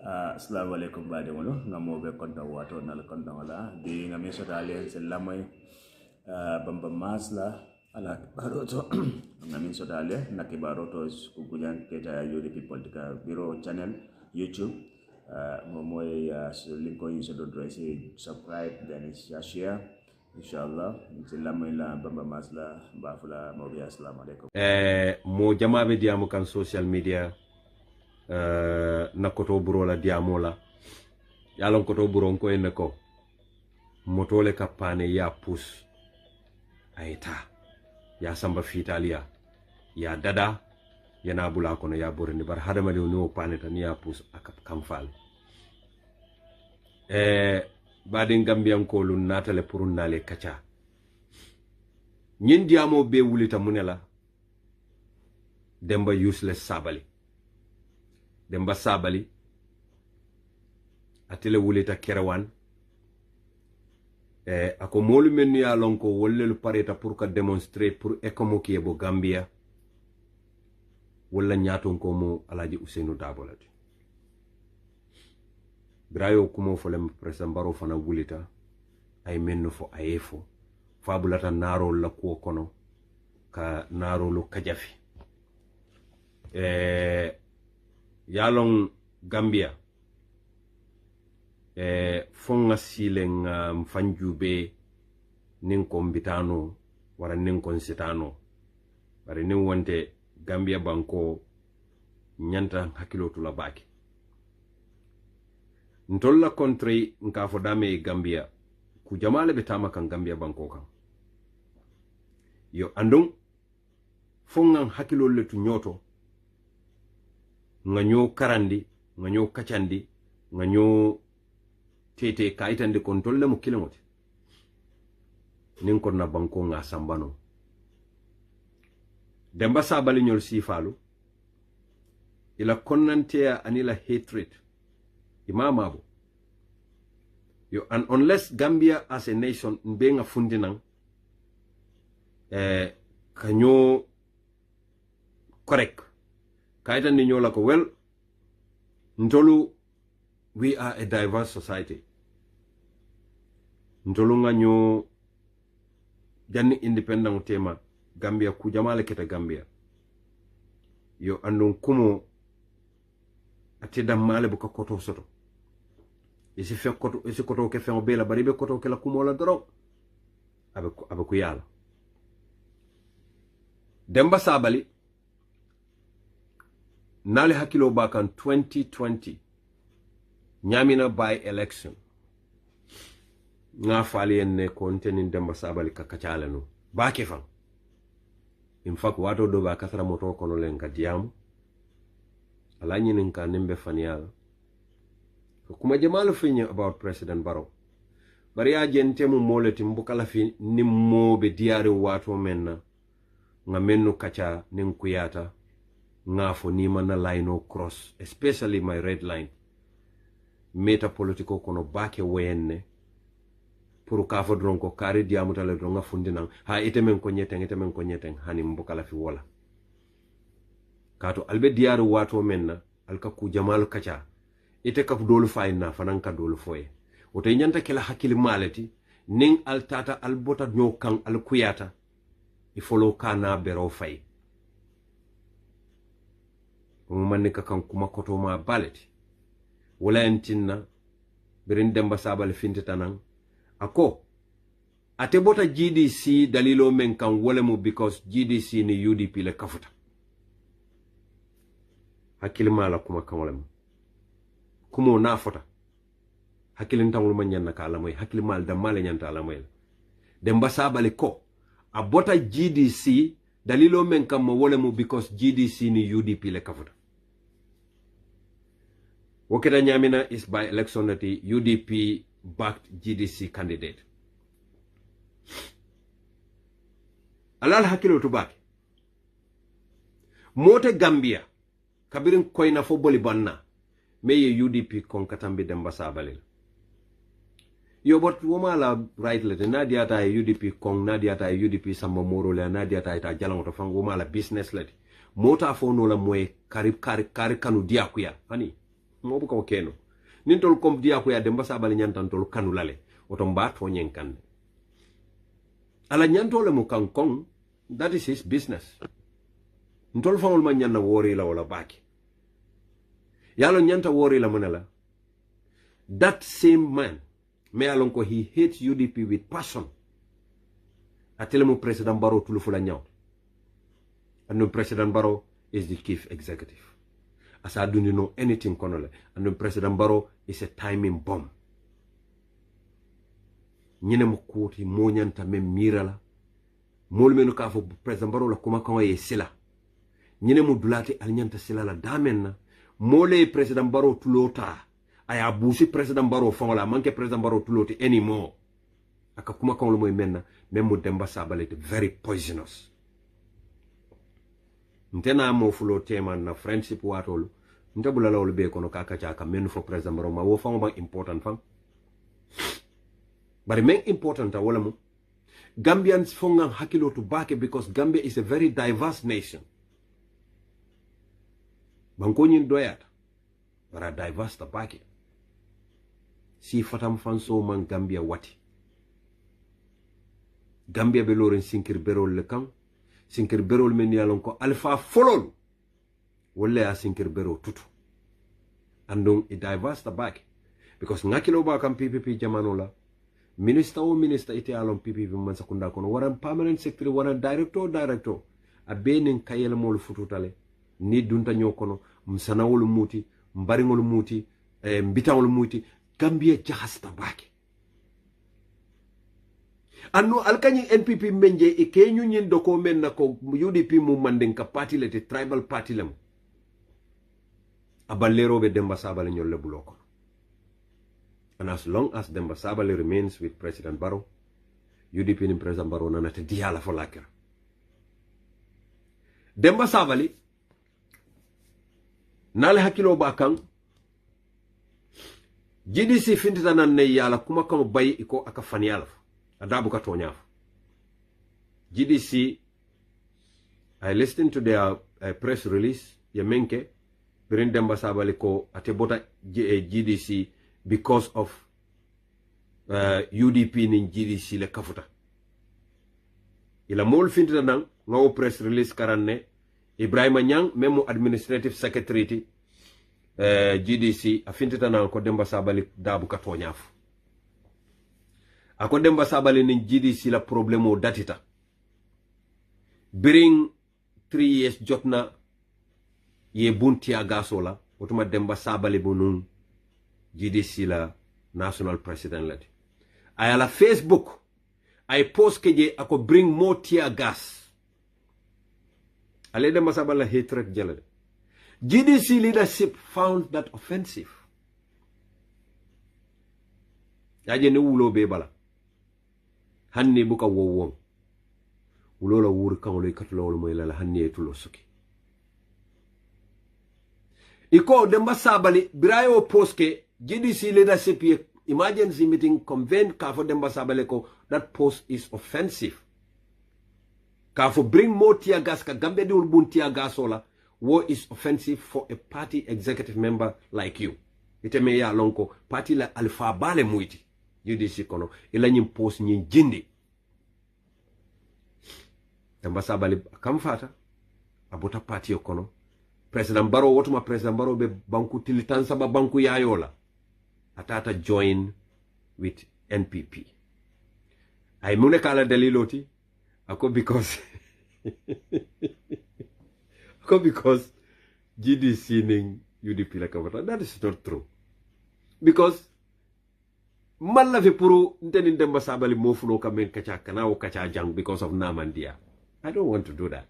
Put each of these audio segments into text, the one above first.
Assalamu alaikum bade wolo ngamo be konta wato nal konta wala di ngami sotale selamay bamba masla ala baroto ngami sotale naki baroto kugujan keta yodi people tika biro channel YouTube momoy linko yin so do subscribe then share inshallah selamay la bamba masla bafula mobi assalamu alaikum mo jamabe diamu kan social media na koto buro la diamola yalon koto buro ko en ko motole kapane ya pus aita ya samba fitalia ya dada yana bula kono ya borni bar hadama de no pane tan ya pus akap kamfal badin gambian ko lun natale pour nale kacha nyin diamo be wulita munela Demba useless Sabally Demba Sabally atele wulita kerawan ako molu men ya lonko wollelu pareta pour ka démontrer pour ekomoki bo Gambia wala nyaton ko mo alaji Ousseynou Dabolati brayo kumo folem president Barrow fana wulita ay menno fo ayefo fabulata naro la ko kono ka naro lo kajafi yalong Gambia fonga silen mfanjube nin kombitano wara nin konsitano bari nin wonte Gambia banko nyanta hakilo tula baki ntolla country nka fo dame Gambia ku jamale betama kan Gambia banko kan yo andung fonga hakilo letu nyoto nganyo karandi nganyo kachandi nganyo tete kaitande kontolle mo kilomote nin ko na banko nga sambano Demba Sabally nyol sifalu ila konnantea anila hatred imamabo yo and unless Gambia as a nation mbenga fundinang kanyo correct kaitan ni nyola ko well ntolu we are a diverse society ntolu nga nyo janni independent tema Gambia ku jamale keta Gambia yo andon kumo atida male bu ko koto soto isi fe koto isi koto ke fe bela bari be koto ke la kumo la doro abe ku yala Demba Sabally nale hakilo bakan 2020 nyamina by election nga fali enne kontenin Demba Sabally kakachala no bake fan in fact wato do ba kasara moto kono len ka diamu ala nyinin ka nembe faniala kuma jamalu finya about President Barrow bari ya jente mu moleti mbukala fi nimmobe diare wato menna nga mennu kacha nin kuyata ngafo ni mana line o cross especially my red line meta politiko kono bake wenne pour ka fo dronko kari diamu tale dronga fundinang ha itemen ko nyeten hani mbokala fi wola kato albe diaru wato menna alka ku jamalu kacha ite kap dolu fayna fanan ka dolu foye wote nyanta kala hakili malati ning altata albota nyo kan alkuyata ifolo kana bero fay manne ka kan kuma koto ma baleti wala entinna birin Demba Sabally fintitanan ako ate bota GDC dalilo men kan wala mu because GDC ni UDP le kafuta hakili mala kuma kan wala mu kumo na fota hakili ntangul man nyanna kala moy hakili mal da mala nyanta ala moy Demba Sabally ko a bota GDC dalilo men kan mo wala mu because GDC ni UDP le kafuta wakita nyamina is by election nati UDP backed GDC candidate alal hakilo tubaki mote Gambia kabirin koyna fo boli banna meye UDP kon katambi Demba Sabally yo bot woma la right le nadia ta UDP kon nadia ta UDP samba moro le nadia ta jalango to fang woma la business le mota fo no la moy kari kanu diakuya ani mo bu ko keno nin tol kom dia ko ya Demba Sabally nyantan tol kanulale oto mba to nyen kan ala nyantole mu kan kon that is his business ntol fawol man nyanna wori la wala baki yalo nyanta wori la manala that same man me alon ko he hates UDP with passion atele mu president Barrow tulu fula nyaw and president Barrow is the chief executive as I don't know anything konole and president Barrow is a timing bomb ñene mo kuti mo ñanta mem mirala mol menu ka fo president Barrow la kuma kan ye sila ñene mo dulati al ñanta sila la damenna mole president Barrow tulota aya busi president Barrow fongola manke president Barrow tuloti anymore aka kuma kan lo moy menna même mo Demba Sabally very poisonous ntena mo fulo tema na friendship watolu ntabula lawol be kono kaka chaka men fo president Barrow ma wo fango ba important fam bari men important wala mo Gambians fonga hakilo to bake because Gambia is a very diverse nation banko nyin doyata bara diverse ta bake si fatam fanso man Gambia wati Gambia be loren sinkir berol le kan sinkir berol men yalon ko alpha folol wala ya sinkir bero tutu andong i diverse ta bake because ngakilo ba kam PPP jamano la minister o minister ite alon PPP man sakunda kono waran permanent secretary waran director a benin kayel mol fututale ni dunta nyokono msanawol muti mbaringol muti mbitawol muti Gambia jahasta bake anno alkanyi NPP menje e kenyu nyin doko men na ko UDP mu manden ka party le tribal party lem aballero be Demba Sabally nyolle buloko. And as long as Demba Sabally remains with President Barrow, UDP ni President Barrow na nate diala for lakira. Demba Sabally nale hakilo bakang GDC fintita nan ne yala kuma kama bayi iko akafani yalafu adabu katonyafu. GDC, I listened to their press release yemenke birin Demba Sabally ko atebota GDC because of UDP nin GDC le kafuta ila mol fintita nan ngawo press release karanne Ibrahima Nyang memo administrative secretary GDC afintita nan ko Demba Sabally dabu katonyafu ako Demba Sabally nin GDC la problemo datita biring 3 years jotna ye bunti agasola otuma Demba Sabally bunun GDC la national president lady ayala Facebook ay post keje ako bring more tear gas ale Demba Sabally hatred jalade GDC leadership found that offensive yaje ne wulo be bala hanni buka wowon wulola wuri kangolo ikatulolo moyla la hanni etulo suki iko Demba Sabally birayo poske GDC leadership emergency meeting convened ka for Demba Sabally ko that post is offensive ka for bring more tear gas ka Gambia di ulbun tear gas ola war is offensive for a party executive member like you ite me ya lonko party la alpha bale muiti UDC kono ila nyim post nyin jindi Demba Sabally kam fata abota party kono President Barrow wotuma President Barrow be banku tilitan saba banku yayola atata join with NPP ay mune kala daliloti ako because because GDC ning UDP la kawata that is not true because malla fi puru nteni Demba Sabally mo fulo kamen kacha kana o kacha jang because of Namandia I don't want to do that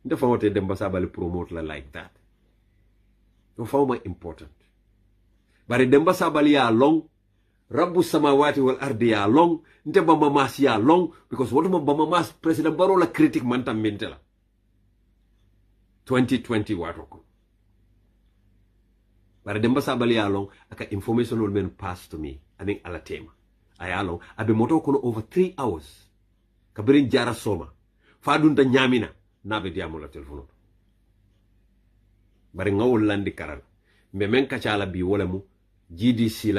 the former Demba Sabally promote la like that the former important but Demba Sabally ya long Rabbu samawati wal ardi ya long nte bamba mas ya long because what bamba mas President Barrow la critic manta mentela 2020 watoko but Demba Sabally ya long aka information will men pass to me I think ala tema aya long abe moto kono over 3 hours kabirin jara soma fadunta nyamina nabe diamo la telefono bari ngawol landi karal mbe men kachala bi wala mu GDC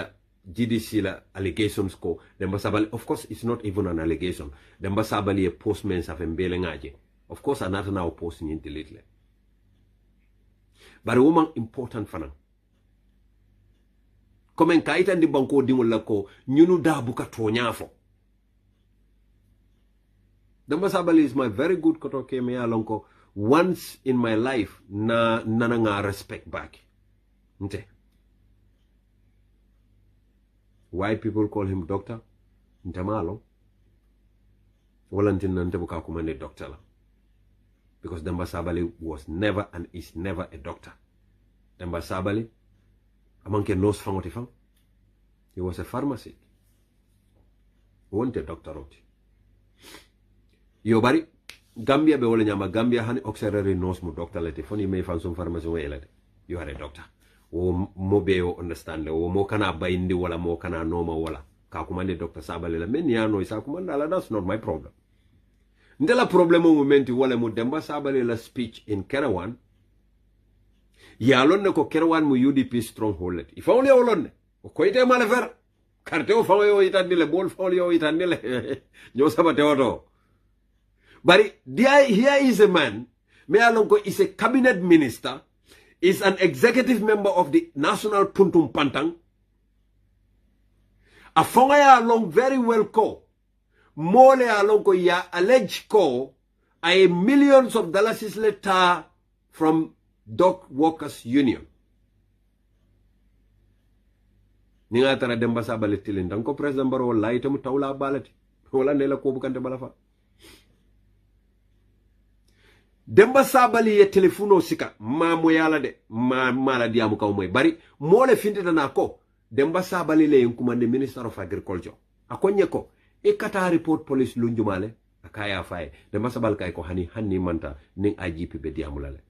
la allegations ko Demba Sabally. Of course, it's not even an allegation. Demba Sabally a postman sa mbele ngaje. Of course, another now posting in delete. But a woman important for now. Komen kaita ndi banko dimula ko nyunu da buka tonyafo. Demba Sabally is my very good koto keme alonko. Once in my life na nga respect back. Nte. Why people call him doctor? Ntamalo. Walantin nante buka kumane doctor la. Because Demba Sabally was never and is never a doctor. Demba Sabally, amanke nose fangotifang, he was a pharmacist. He wasn't a doctor. Yobari, Gambia be wole nyama Gambia hani auxiliary nose mu doctor lete foni me fan some pharmacy we elade. You are a doctor. O mo be o understand o mo kana bayindi wala mo kana noma wala. Ka kumande Dr. Sabally la men ya no isa kumanda la, that's not my problem. Ndela problemo momenti wale mu Demba Sabally la speech in Kerawan. Ya alonne ko Kerawan mu UDP stronghold let. If only olonne. O koite malefer. Karte o fawo yo itandile bol fawo yo itandile. Nyo sabate oto. But here is a man, me alonko is a cabinet minister, is an executive member of the National Puntum Pantang. A fonga along very well ko. Mole alonko ya alleged ko a millions of dollars letter from Dock Workers Union. Ninga tara Demba Sabally tilin danko President Barrow wallahi tamu tawla balati. Wala nela ko bukante balafa. Demba Sabally ye telefono sika ma moyala de ma mala diamu kaw moy bari mole fintita na ko Demba Sabally le kumande Minister of Agriculture akonye ko e kata report police lunjumale akaya faye Demba Sabally kay ko hani manta ning IGP be diamulale.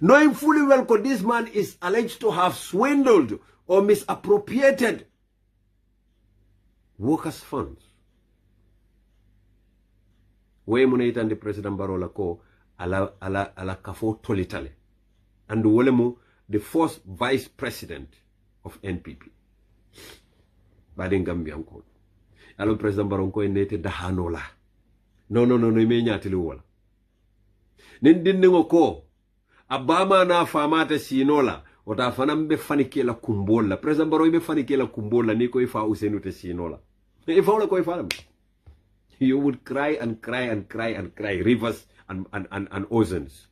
Knowing fully well that this man is alleged to have swindled or misappropriated workers' funds. We munaitan the President Barrow la ko ala kafo tolitale. And wolemu the first vice president of NPP. Badin Gambian ko. Alo President Barrow ko enete dahanola. No me nyatili wala. Nindingo ko abama na famata sinola wata fanambe fanikela kumbola. President Barrow be fanikela kumbola niko ifa usenu te sinola. Ifa wala ko ifa. You would cry and cry and cry and cry, rivers and oceans.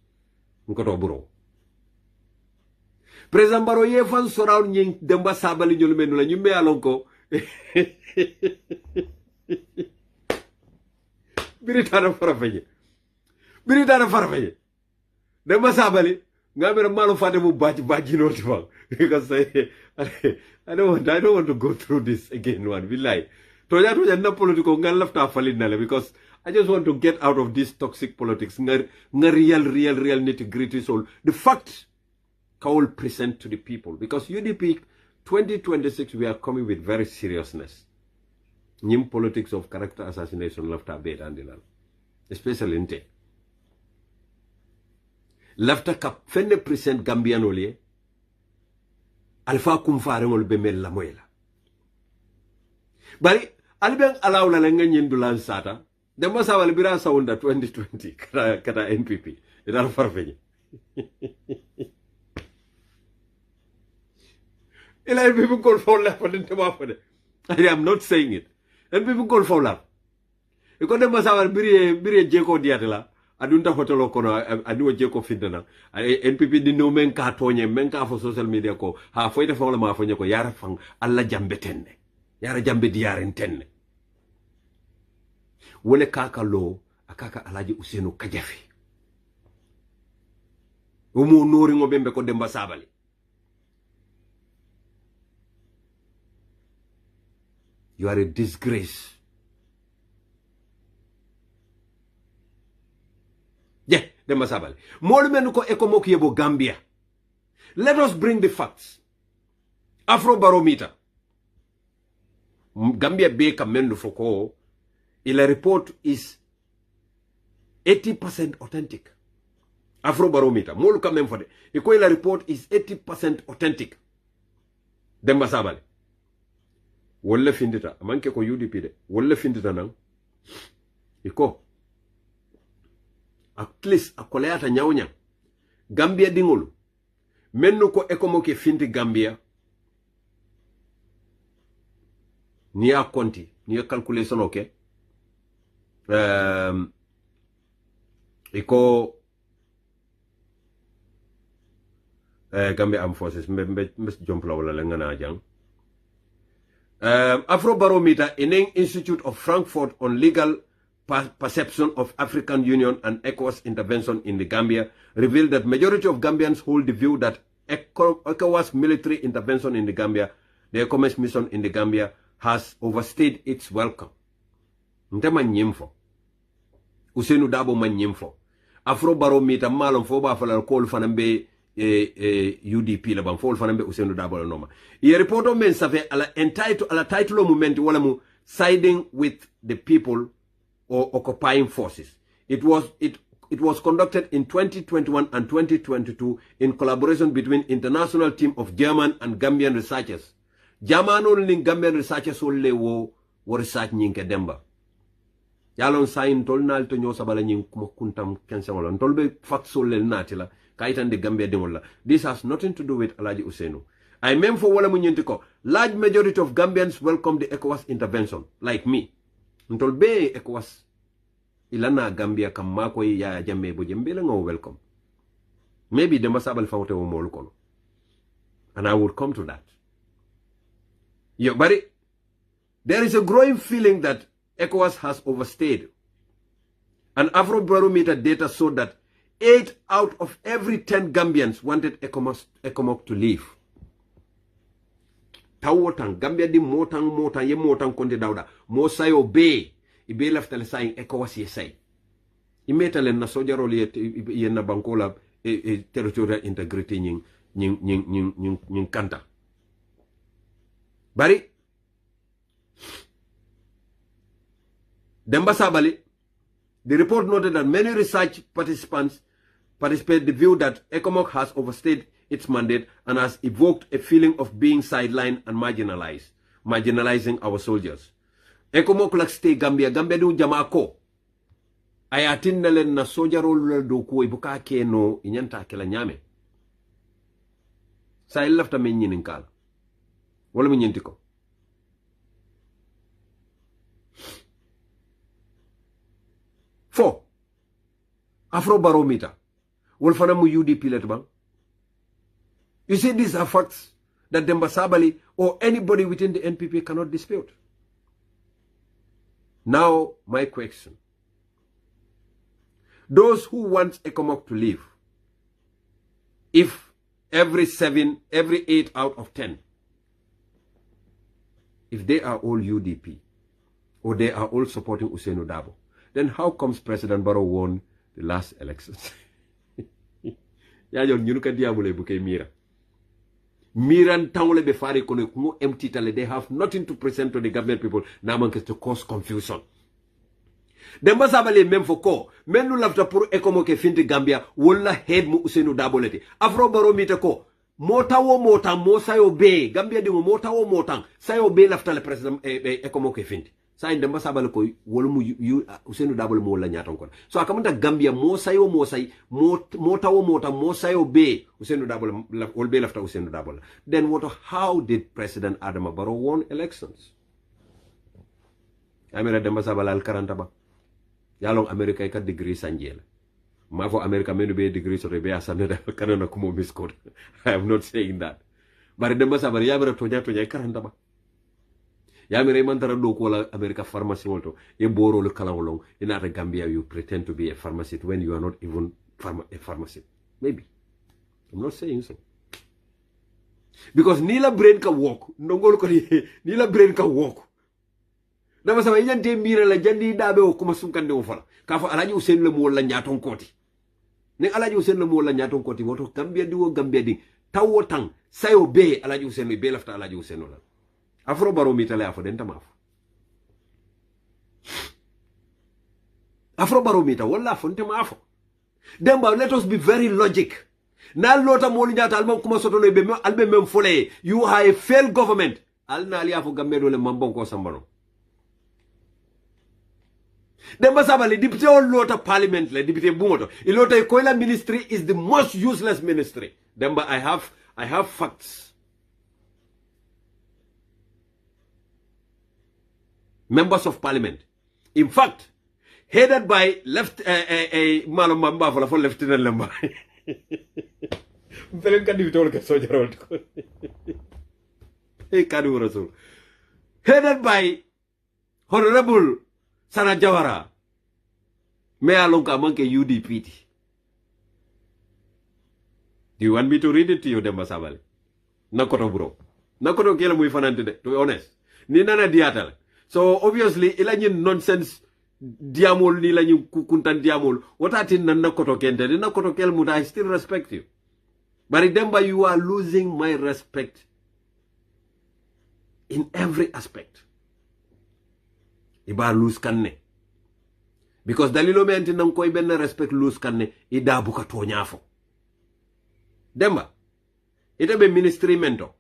Nkoto buro. President Barrow ye fan surround nying Demba Sabally nyolu menula nyume alonko. Biritana farafenye. Demba Sabally ngamera malo fate mu baji no tifang. Because I don't want to go through this again one. We lie. Toja na political ngal lafta falid nale because I just want to get out of this toxic politics. Real nitty-gritty soul. The fact I will present to the people because UDP 2026 we are coming with very seriousness. Nim politics of character assassination lafta bed andilal. Especially in te. Lafta kap fenne present Gambian olie. Alfa kumfare ngol bemel la moela. Bari alibeng alawla la nga nyendulan sata Demba Sabally bira saunda 2020 kata NPP ida farfeñe ila people call for la I am not saying it and people call for la ko Demba Sabally biri jeko diatela adunta hotelo kono adu jeko findana NPP di no men ka tonye men ka fo social media ko ha foyta fo la ma fo nyako yara fang alla jambe tenne yara jambe diaren tenne wole kaka lo akaka alaji Usenu Kajafi umu nori ngobembe ko Demba Sabally you are a disgrace. Yeah, Demba Sabally molu men ko ekomoku yebo Gambia. Let us bring the facts. Afro barometer Gambia be kamendo foko ila report is 80% authentic. Afrobarometer molu quand même fode iko la report is 80% authentic Demba Sabally wala findita manke ko UDP de wala findita nan iko at least akoleata nyawnya Gambia dingolu mennu ko ekomo ke finti Gambia ni a konti ni a calculation okay iko Gambia Armed Forces mbes jompla wala ngana jang Afrobarometer in Institute of Frankfurt on legal perception of African Union and ECOWAS intervention in the Gambia revealed that majority of Gambians hold the view that ECOWAS military intervention in the Gambia, the ECOWAS mission in the Gambia, has overstayed its welcome. Ntema nyimfo. Usenu dabo man nyimfo. Afrobarometer malon fo ba fala call fanambe UDP la ban fo fanambe usenu dabo la noma. Ye reporto men save ala title moment wala mu siding with the people or occupying forces. It was conducted in 2021 and 2022 in collaboration between international team of German and Gambian researchers. German only Gambian researchers only wo research nyinke Demba. Yalon sain tol nal to nyo sabala nying kuntam kensengola. Ntolbe facts le natila kaitan de Gambia dingola. This has nothing to do with Alaji Usenu. I mean for wala munyintiko. Large majority of Gambians welcome the ECOWAS intervention, like me. Ntolbe ECOWAS ilana Gambia kamako ya jamme bo jembele ngo welcome. Maybe Demba Sabally fawte wo mol kono. And I would come to that. Yeah, but there is a growing feeling that ECOWAS has overstayed. An Afrobarometer data showed that 8 out of every 10 Gambians wanted ECOMOG to leave. Tawotang Gambia di motang ye motang konde dauda mo sayo be ibe laftale saying ECOWAS yesay imetale na sojaro ye na bankola territorial integrity nying kanta bari Demba Sabally, the report noted that many research participate the view that ECOMOG has overstayed its mandate and has evoked a feeling of being sidelined and marginalizing our soldiers. ECOMOG lak stay Gambia du jamako. Ayatin nalen na soldier role do ko ibuka ke no inyanta kela nyame. Sa ilafta men nyinin kala. Wala men nyintiko. Four, Afrobarometer. Wolfana mu UDP let bang. You see, these are facts that Demba Sabally or anybody within the NPP cannot dispute. Now, my question. Those who want ECOMOG to leave, if every 8 out of 10, if they are all UDP, or they are all supporting Ousainou Darboe, then how comes President Barrow won the last elections? Yajon nyunuka diabule buke mira. Miran tangole be fari kono kumo empty tale. They have nothing to present to the government people. Naman to cause confusion. Demba Sabally même foko. Menu lafta pour ECOMOG ke finti Gambia. Walla head mu Ousainou Darboe leti. Afrobarometer ko. Mota wo mota mo sayo be. Gambia dingo mota wo motang. Sayo be lafta le president ECOMOG ke finti. Sa Demba Sabally ko wala mu Ousainou Darboe mo la nyaton ko. So akamanta Gambia mo sayo mo say mota wo mota mo sayo be Ousainou Darboe wol be lafta Ousainou Darboe. Then how did President Adama Barrow won elections? Amira Demba Sabally al karanta ba. Yalong America ka degree sanjela. Mafo America menu be degree so be asande kanana kumo miskot. I am not saying that. But Demba Sabally yamira tonya karanta ba. Yamire mantara do ko la America pharmacy wolto e boro le kala wolong in ata Gambia you pretend to be a pharmacist when you are not even a pharmacist. Maybe. I'm not saying so. Because nila brain ka walk. Ndongol ko nila brain ka walk. Dama sama yante mira la jandi dabe o kuma sunkande o fala. Ka fa Alaji Ousainou le mo la nyaton koti. Ne Alaji Ousainou le mo la nyaton koti woto Gambia di wo Gambia di tawo tang sayo be Alaji Ousainou be lafta Alaji Ousainou la. Afrobarometer le afo denta mafo. Afrobarometer wala afo denta mafo. Demba, let us be very logic. Na lota moli nyata alman kuma soto no be albe mem fole. You are a failed government. Al na ali afo gamedo le mambon ko sambano. Demba Sabally, député on lota parliament le député bungoto. Ilota ikoila ministry is the most useless ministry. Demba, I have facts. Members of parliament. In fact, headed by Malum Mamba for Lieutenant Lamba. Very can you talk a soldier? Hey, Kadu Rasul. Headed by Honorable Sana Jawara. Mea Lonka Monkey UDP. Do you want me to read it to you, Demba Sabally? Nakoto bro. Nakoto kela muifanante, to be honest. Ni nana diatal. So obviously, ilanyi nonsense diamol ni lanyi kukuntan diamol. What I think nakoto kente, the nakoto kel muta, I still respect you. But Demba, you are losing my respect in every aspect. Iba lose kanne. Because dalilo me anti nang koy ben respect lose kanne, ida buka tonyafo. Demba, ite be ministry mento.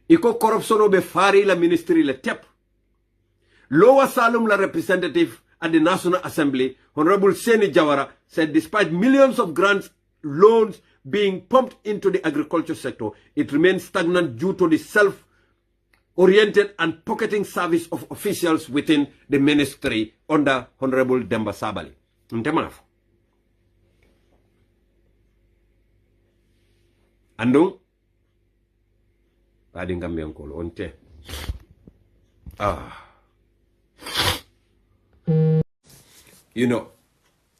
Iko corruption be fari la ministry le tep. Lower Salum la representative at the National Assembly, Honorable Seni Jawara, said despite millions of grants, loans being pumped into the agriculture sector, it remains stagnant due to the self-oriented and pocketing service of officials within the ministry under Honorable Demba Sabally. Ntemaf. Andung? Ading kami ang kolo. Onte. You know,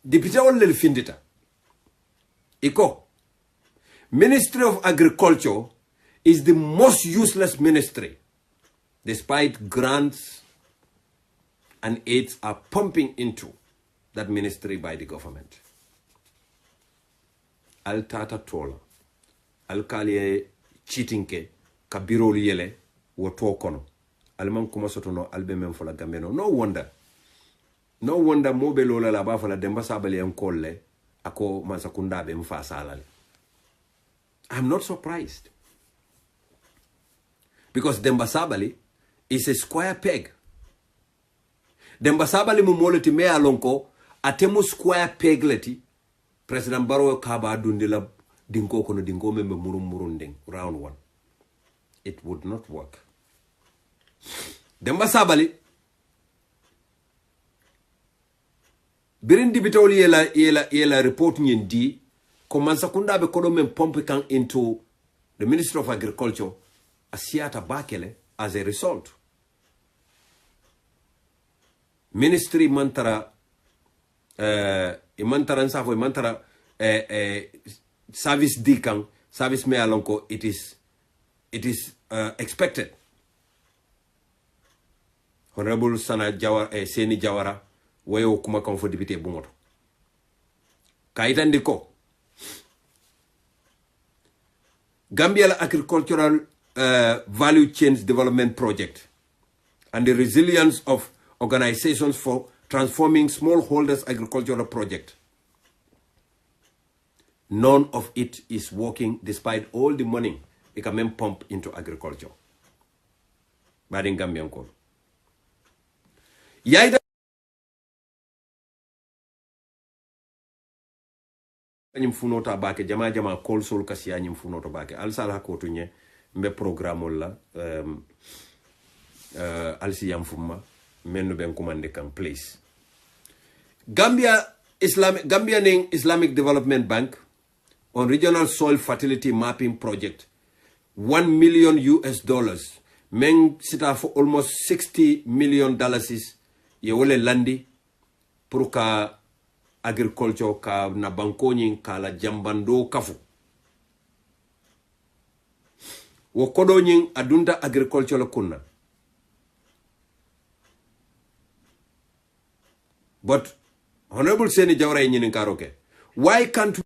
Deputy Olel Findita. Iko. Ministry of Agriculture is the most useless ministry. Despite grants and aids are pumping into that ministry by the government. Al tata tola. Al kaliye cheating ke. Kabiro yele woto kono. Alman kuma soto no albe men fola gambeno. No wonder. No wonder mobe lola la ba fola Demba Sabally en kolle ako mansakunda be mfa salale. I'm not surprised. Because Demba Sabally is a square peg. Demba Sabally mu moleti me alonko atemu square peg leti President Barrow kaba dundila dinko kono dinko membe murunding round one. It would not work. Demba Sabally birin dibitoli yela report di komansa kunda be kodo men pompe kan into the Ministry of Agriculture asiata bakele as a result. Ministry mantara imantara nsafo imantara service dikang service me alonko it is expected. Honorable Sana Jawara, Seni Jawara, wayo kuma komfo dibite bungoto. Kaitandiko. Gambia Agricultural Value Chains Development Project and the resilience of organizations for transforming smallholders agricultural project. None of it is working despite all the money it can pump into agriculture. Badin Gambian call. Yaida nyim funota bake jama call sol kasiya nyim funoto bake al sala ko tunye mbe programme la al siyam fumma menno ben commande kam place. Gambian Islamic Development Bank on regional soil fertility mapping project $1 million US. Men sita for almost $60 million ye wole landi pour ka agriculture ka na bankoñin ka la jambando kafu. Wo kodoñin adunta agriculture la kunna. But Honorable Seni Jawara ñinin karoke. Why can't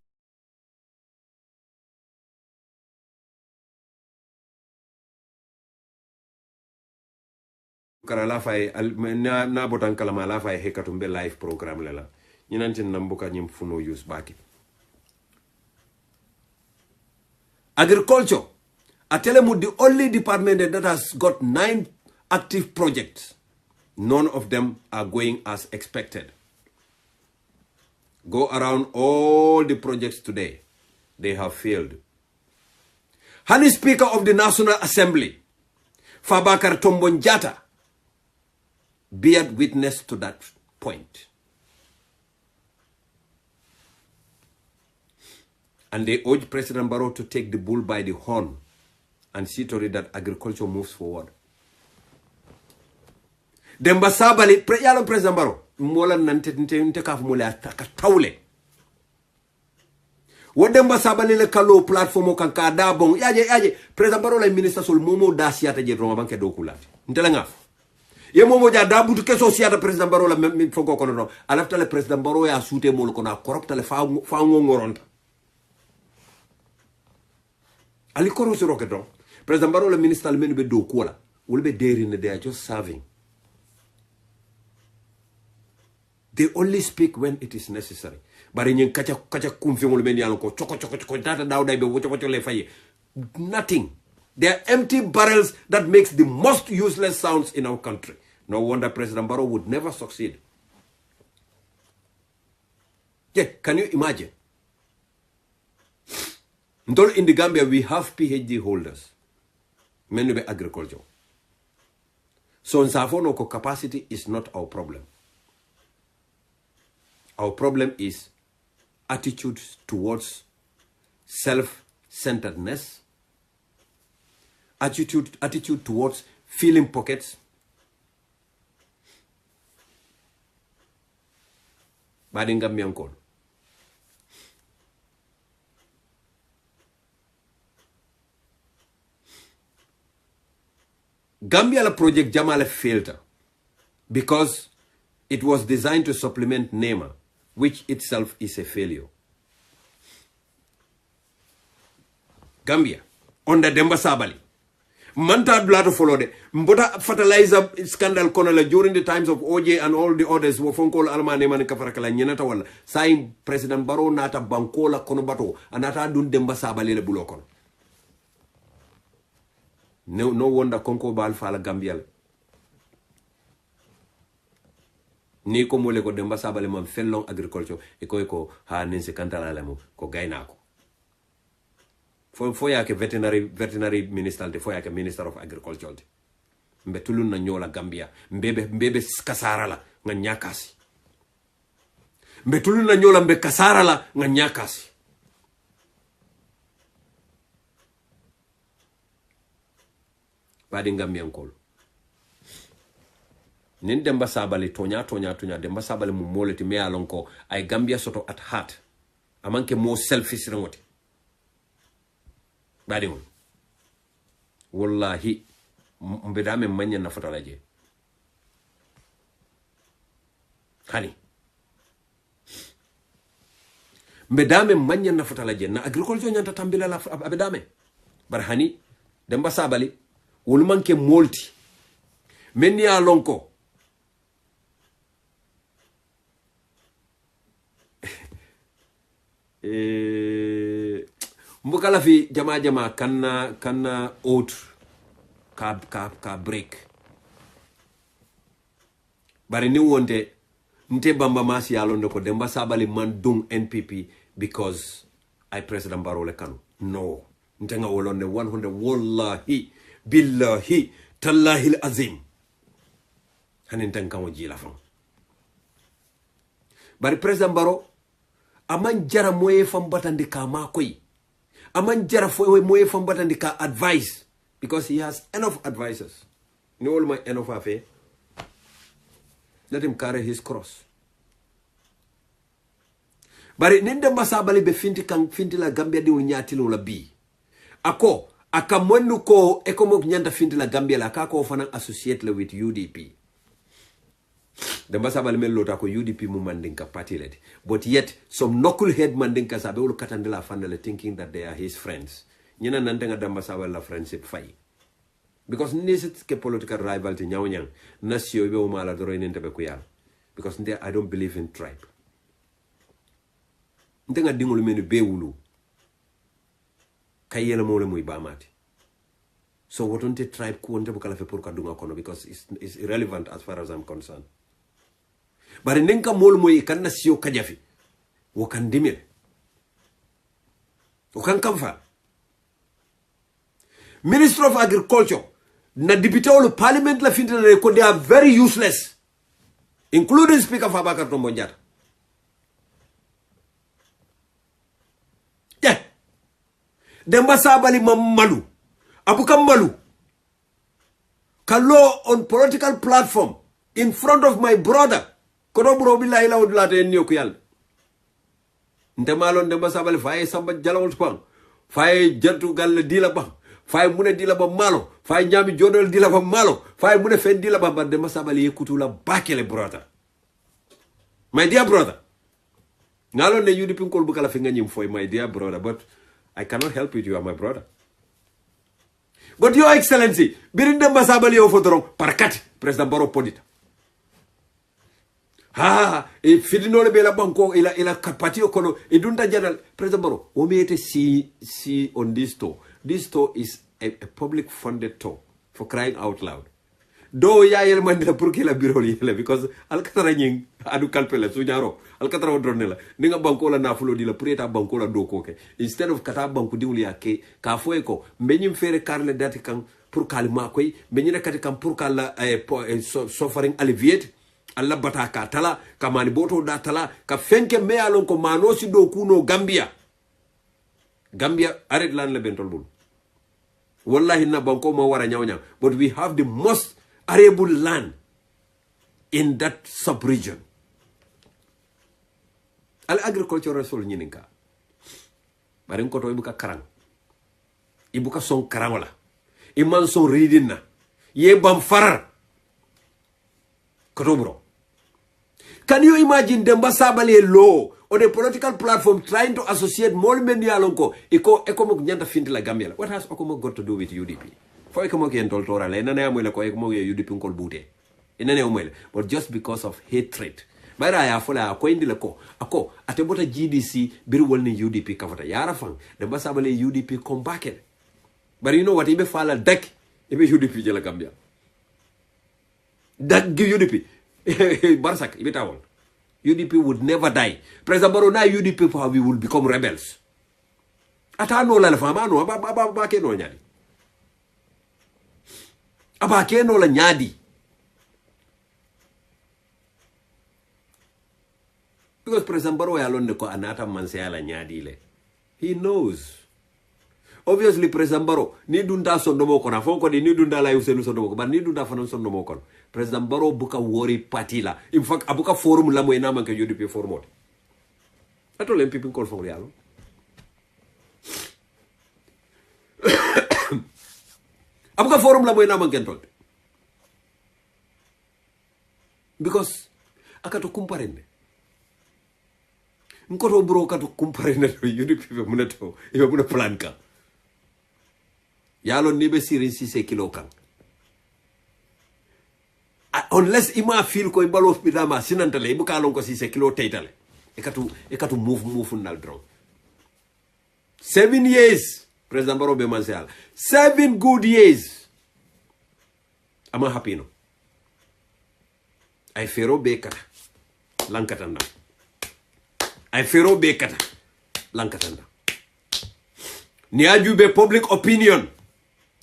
kara la fay na botan kalama la fay hekatumbe live programme lela ñinantin nambuka ñim funo use baki agriculture atelemu the only department that has got 9 active projects. None of them are going as expected. Go around all the projects today. They have failed. Honey Speaker of the National Assembly, Fabakary Tombong Jatta, bear witness to that point. And they urge President Barrow to take the bull by the horn and see to it that agriculture moves forward. Demba Sabally, yalo President Barrow, mola nante kaf mola tawle. What Demba Sabally le kalo platform kan ka da bon yaje President Barrow la minister sol momo da siata je roma banke do kulati. Ntela ngaf. Ye momo ja da butu keso siata President Barrow la mi fonko kono no. Alafta le President Barrow ya sute mol kono corrupta le fa ngoronta. Ali koro siro ke don. President Barrow la minister le menu be do kola. Will be there in the day just serving. They only speak when it is necessary. Bari nyen kacha kumfi ngol men yalo ko choko data dawda be wocho le faye. Nothing. They are empty barrels that makes the most useless sounds in our country. No wonder President Barrow would never succeed. Yeah, can you imagine? In the Gambia we have PhD holders. Many be agriculture. So in Safono capacity is not our problem. Our problem is attitude towards self-centeredness, attitude towards filling pockets. Badinga miyankol. Gambia la project Jamala failed because it was designed to supplement NEMA, which itself is a failure. Gambia, under Demba Sabally. Manta blood followed. Mbota fertilizer scandal konala during the times of OJ and all the others were phone call alma neman kafarakala nyenata wala. Saying President Barrow nata bankola konobato anata dun Demba Sabally le bulokon. No wonder Konko Bal fala Gambia. Ni ko mole ko Demba Sabally man fellong agriculture e ko ha nense kantala lemo ko gaynako. Fo yake veterinary minister de fo yake minister of agriculture. Mbe tulun na nyola Gambia. Mbebe kasara la nga nyakasi. Mbe tulun na nyola mbe kasara la nga nyakasi. Badi Gambia nkolo. Nin Demba Sabally tonya Demba Sabally mu moleti me alonko ay Gambia soto at heart. Amanke mo selfish rengote. Badi won. Wallahi mbedame manya na fatalaje. Hani. Mbedame manya na fatalaje na agriculture nyanta tambila la abedame. Barhani Demba Sabally ulmanke molti. Meni alonko mbukala fi jama kanna out ka break bari ni wonte nte bamba masi yalondo ko Demba Sabally man dung NPP because I President Barrow le kanu no nte nga wolonde 100 wallahi billahi tallahi azim hanin tan kan waji la fam bari President Barrow aman jara moye fam batandi ka makoy aman jara moye fam batandi ka advice because he has enough advisors. No all my enough affair. Let him carry his cross. Bari Demba Sabally be finti la Gambia di unyati la bi. Ako akamwenu ko ekomok nyanda finti la Gambia la kako fana associate le with UDP. Demba Sabally men lota ko UDP mu mandinka party leti. But yet some knucklehead mandinka sabe ulu katandela fanele thinking that they are his friends. Nyina nantenga Demba Sabally la friendship fai. Because nisit ke political rivalry nyawnyang nasio ibe umala doro inente be kuyal. Because I don't believe in tribe. ntenga dingol menu be wulu kayela mole muy bamati so wotonte tribe ku wonte bukala fe pour kadunga kono because it's irrelevant as far as I'm concerned bari nenka mol moy kan nasiyo kajafi wo kan dimel wo kan kamfa Minister of Agriculture na deputy olu parliament la fintana ko they are very useless including Speaker Fabakary Tombong Jatta Demba Sabally malu abuka malu kalo on political platform in front of my brother kodo bro billahi la wudlata en yoku yalla ndemalon Demba Sabally faye samba jalawol spang faye jartu galle dila ba faye mune dila ba malo faye nyami jodol dila ba malo faye mune fen dila ba Demba Sabally yekutula bakele brother my dear brother ngalo ne yudi pinkol bukala fi nganyim foy my dear brother but I cannot help you, you are my brother. But your excellency, birin Demba Sabally o fodorong parkat President Barrow podita. E fidino le bela banko ila kapatio kono idunta janal President Barrow o mete see on this tour. This tour is a public funded tour for crying out loud. Do ya yel mandila pour que la bureau yele because alkatara nying adu kalpele sunyaro alkatara odronela ninga banko la nafulo dila pour eta banko la do koke instead of kata banko diwli yake ka foeko mbenyim fere karle dati kan pour kalima koy mbenyina kati kan pour kala suffering alleviate alla bataka tala kamani boto da tala ka fenke me alon ko manosi do kuno Gambia arrête lan le bentol bul wallahi na banko mo wara nyawnya but we have the most arable land in that sub-region. Al agricultural sol nyininka. Bari nkoto ibuka karang. Ibuka son karangola. Iman son ridina. Ye bam farar. Kotobro. Can you imagine Demba Sabally law on a political platform trying to associate Molmendi Alonko Ekomok Nyanta Fintila Gambia? What has Okomok got to do with UDP? For Ekomok and Toltora, UDP bute. But just because of hatred. But I have followed a coin de la co. Ako, at about a GDC, Bill Wolney UDP Kavata Yarafang, the Basabally UDP come back. But you know what? Ibe fala deck, Ibe UDP Jela Gambia. That give UDP. Barsak, Ibe Tawon. UDP would never die. President Barrow, now UDP we will become rebels. Atano la famano, Abake no nyadi. Abake no la nyadi. Because President Barrow alone ko anata manseala nyadi le. He knows. Obviously President Barrow ni dunda sondomo kono fonko ni dunda la yuselu sondomo but ni dunda fanon sondomo kono. President Barrow buka worry party la. In fact abuka forum la mo ina man ka UDP forum. Ato le people call for real. Abuka forum la mo ina man ken because akato kumparende. Nkoto bro kato kumparende to UDP muneto ibe muna plan ka. Yalo nibe sirin 6 kilo kan. Unless ima feel ko ibalo hospital sinantale ibuka lon ko 6 kilo taytale. Ekatu move nal drone. 7 years President Barrow be manseal. 7 good years. I'm happy no. I fero be kata lankatanda. I fero be kata lankatanda. Ni ajube public opinion.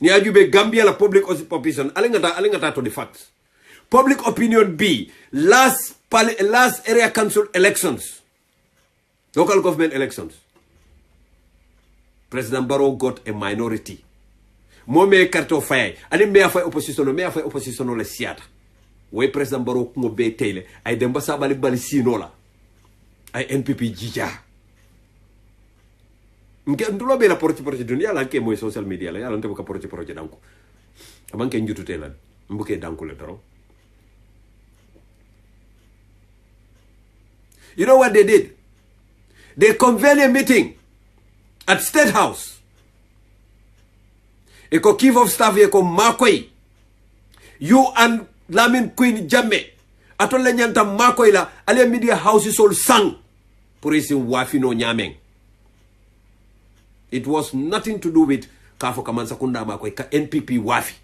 Ni ajube Gambia la public opinion. Alingata to the facts. Public opinion B. Last area council elections. Local government elections. President Barrow got a minority. Mo me karto fay. Ani me afay opposition le siata. We President Barrow kungo be tele. Ay Demba Sabally bali sinola. Ay NPP jija. Ndulo be la porti dunia la ke moy social media la yalla ntebuka porti danko. Amanke njutute la. Mbuke danko le doro. You know what they did? They convened a meeting at State House. Eko chief of staff eko Makoi. You and Lamin Queen Jamme. Atole nyanta Makoi la ale media house is all sang. police wafi no nyameng. It was nothing to do with Kafoka Mansakunda Makwe ka NPP wafi.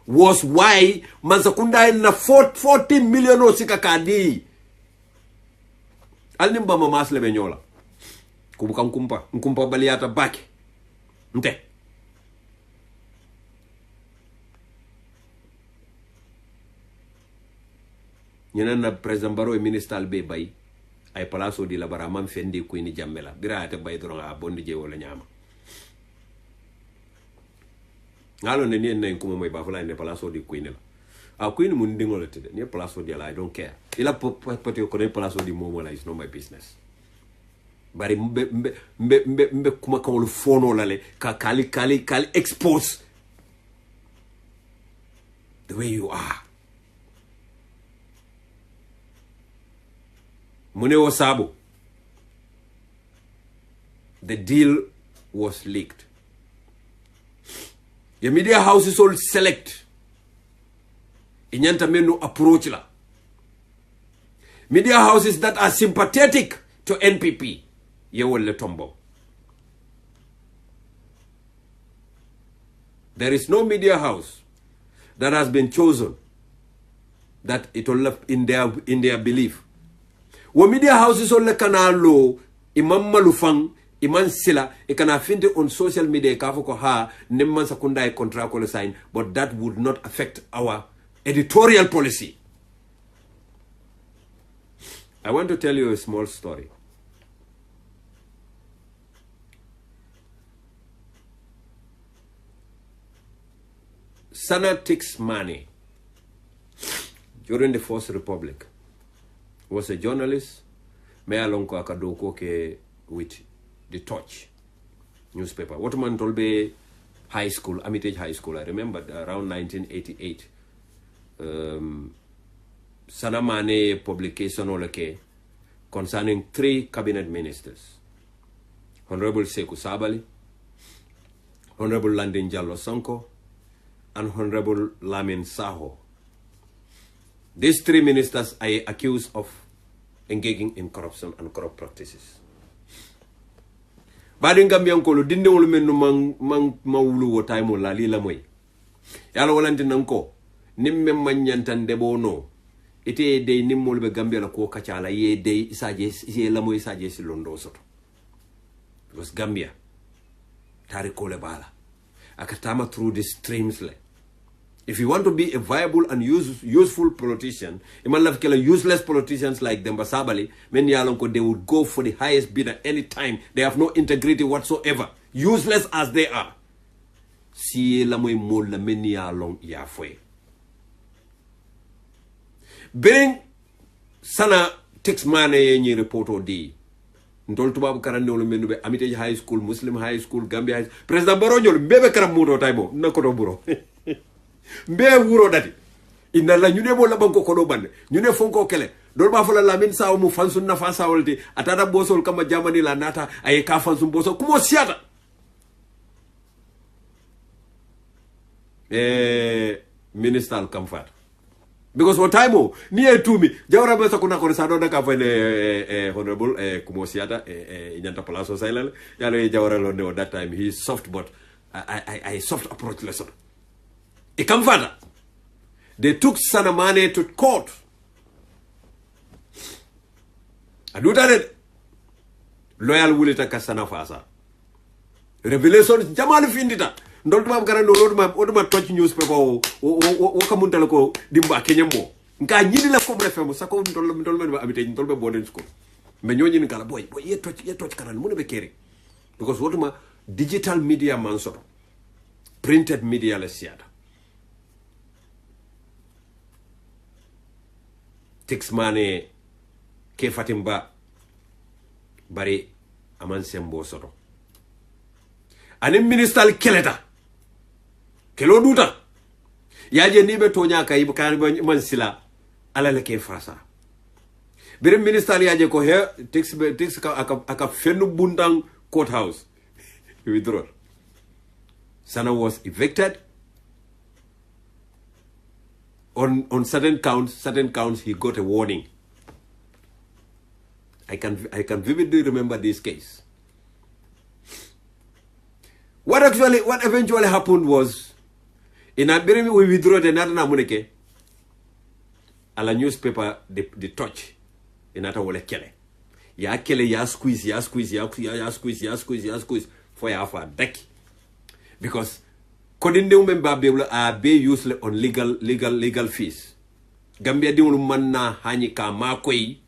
Was why Mansakunda na 40 million osika kadi. Alnimba mamasle benyola. Kubuka nkumpa baliata baki. Nte. Nyana na President Barrow e Minister Albe bay ay palaso di la bara mam fendi ko ni jammela bira ate bay doron a bondi je wala nyama ngalo ne ni en ko moy ba fala ne palaso di queen la a queen mun ndingol tede ni palaso di la I don't care ila pote ko ne palaso di momo la is not my business bari mbe kuma kan lu fono la le ka kali expose the way you are. Muneo Sabo. The deal was leaked. The media houses all select. Inyanta menu approach la. Media houses that are sympathetic to NPP. Yewole tombo. There is no media house that has been chosen that it will left in their belief. Wo media houses all kana lo imam malufang iman sila e kana finde on social media ka ko ha nemman sakunda e contract ko sign, but that would not affect our editorial policy. I want to tell you a small story. Sana takes money during the First Republic. Was a journalist, me alonko akadoko ke with the Touch newspaper. What man told me high school, Armitage High School. I remember around 1988. Sanamane publication oleke concerning 3 cabinet ministers: Honorable Seku Sabally, Honorable Landin Jallo Sonko, and Honorable Lamin Saho. These 3 ministers are accused of engaging in corruption and corrupt practices. Badinga miyankolo dinde wolu menu mang mawulu wo time la li la moy. Yalla walante nanko nimme manyantan debo no. Ite dey nimmol be Gambia la ko kacala ye dey isaje ye la moy isaje si londo soto. Because Gambia tariko le bala. Akatama through the streams le. If you want to be a viable and useful politician, you might have useless politicians like Demba Sabally, they would go for the highest bidder any time. They have no integrity whatsoever. Useless as they are. Si la moy mol la meni yalong ya fwe. Bring sana takes money yenye report di. Ndol tubabu karande olu menu be Armitage High School, Muslim High School, Gambia High School. President Barrow nyol bebe karam mudo taibo nakoto buro. Mbe wuro dati inna la ñune bo la banko ko do bande ñune fonko kele dol ba fala Lamin Saw mu fansu na fa sawolde atata bosol kama jamani la nata ay ka fansu boso kumo siata minister comfort because what time ni e tumi jawra be sakuna ko sa do naka fa honorable kumo siata nyanta palaso sailal yalo e jawra lo ne that time he is soft, but I soft approach lesson. They took Sanamane to court. Adutare loyal wulita kasana fasa. Revelation jamal findita. Ndoltuma garando oduma touch newspaper o kamunta ko dimba kenyambo. Nka nyini la ko brefemo sako ndolme ba abite ndolbe boden school. Me nyonyi ni kala boy ye touch kanan mun be kere. Because wotuma digital media manso. Printed media la siada. Tix mane ke fatimba bari aman sembo soto anim minister keleta kelo duta yaje nibe tonya kay kan man sila ala le ke fasa birim minister yaje ko he tix aka fenu bundang courthouse withdraw. Sana was evicted. On certain counts he got a warning. I can vividly remember this case. What eventually happened was, in Abirimi we withdraw the Natana Muneke, ala newspaper the touch in ata wole kele. Ya kele ya squeeze for ya for deck. Because couldn't the women be useless on legal fees. Gambia di manna hani ka makoi